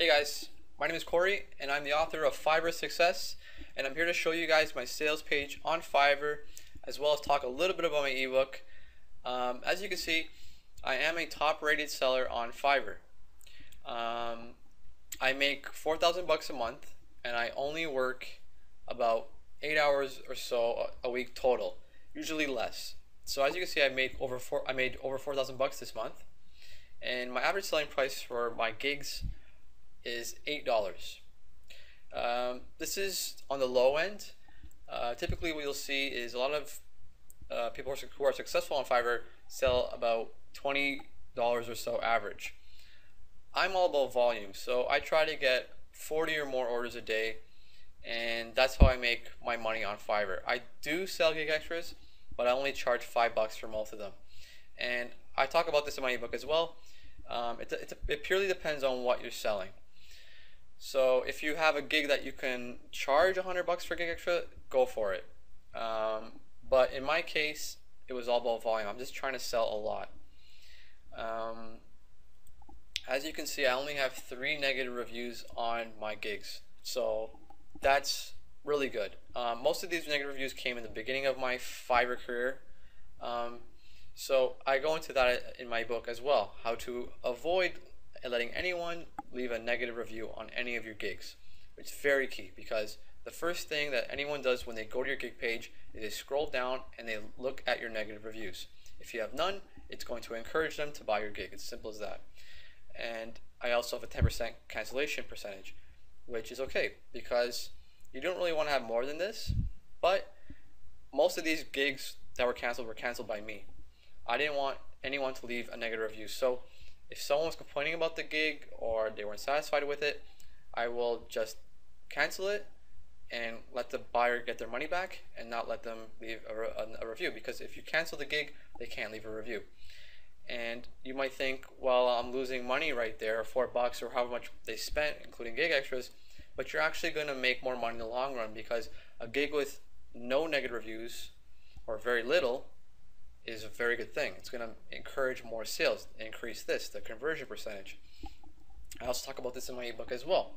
Hey guys, my name is Corey and I'm the author of Fiverr Success, and I'm here to show you guys my sales page on Fiverr as well as talk a little bit about my ebook. As you can see, I am a top rated seller on Fiverr. I make 4,000 bucks a month and I only work about 8 hours or so a week total, usually less. So as you can see, I made over 4,000 bucks this month, and my average selling price for my gigs is $8. This is on the low end. Typically what you'll see is a lot of people who are successful on Fiverr sell about $20 or so average. I'm all about volume, so I try to get 40 or more orders a day, and that's how I make my money on Fiverr. I do sell gig extras, but I only charge $5 for most of them, and I talk about this in my ebook as well. It purely depends on what you're selling. So if you have a gig that you can charge $100 for gig extra, go for it. But in my case, it was all about volume. I'm just trying to sell a lot. As you can see, I only have 3 negative reviews on my gigs, so that's really good. Most of these negative reviews came in the beginning of my Fiverr career. So I go into that in my book as well, how to avoid letting anyone leave a negative review on any of your gigs. It's very key, because the first thing that anyone does when they go to your gig page is they scroll down and they look at your negative reviews. If you have none, it's going to encourage them to buy your gig. It's simple as that. And I also have a 10% cancellation percentage, which is okay because you don't really want to have more than this, but most of these gigs that were canceled by me. I didn't want anyone to leave a negative review. So if someone was complaining about the gig or they weren't satisfied with it, I will just cancel it and let the buyer get their money back and not let them leave a review, because if you cancel the gig, they can't leave a review. And you might think, well, I'm losing money right there, $4 or however much they spent, including gig extras, but you're actually going to make more money in the long run, because a gig with no negative reviews or very little is a very good thing. It's going to encourage more sales, increase the conversion percentage. I also talk about this in my ebook as well.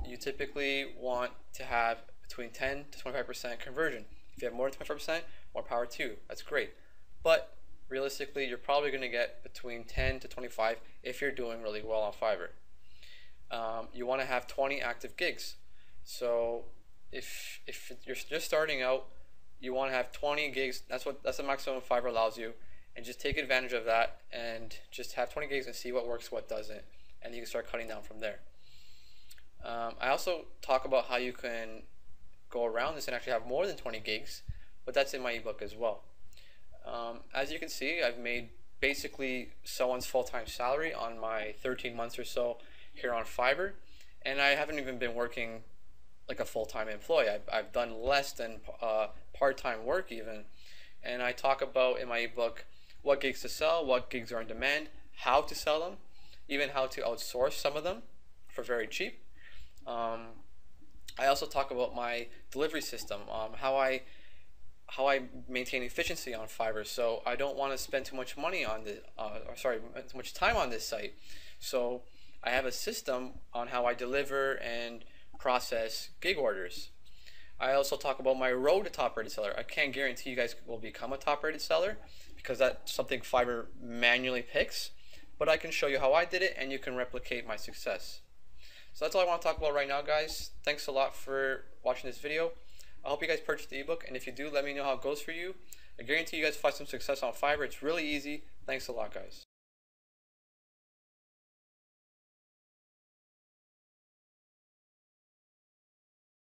You typically want to have between 10 to 25% conversion. If you have more than 25%, more power to you. That's great. But realistically, you're probably going to get between 10 to 25 if you're doing really well on Fiverr. You want to have 20 active gigs. So if you're just starting out, you want to have 20 gigs. That's the maximum Fiverr allows you, and just take advantage of that and just have 20 gigs and see what works, what doesn't, and you can start cutting down from there. I also talk about how you can go around this and actually have more than 20 gigs, but that's in my ebook as well. As you can see, I've made basically someone's full-time salary on my 13 months or so here on Fiverr, and I haven't even been working like a full-time employee. I've done less than part-time work even, and I talk about in my ebook what gigs to sell, what gigs are in demand, how to sell them, even how to outsource some of them for very cheap. I also talk about my delivery system, how I maintain efficiency on Fiverr, so I don't want to spend too much money on too much time on this site. So I have a system on how I deliver and process gig orders. I also talk about my road to top rated seller. I can't guarantee you guys will become a top rated seller, because that's something Fiverr manually picks, but I can show you how I did it and you can replicate my success. So that's all I want to talk about right now, guys. Thanks a lot for watching this video. I hope you guys purchase the ebook, and if you do, let me know how it goes for you. I guarantee you guys find some success on Fiverr. It's really easy. Thanks a lot, guys.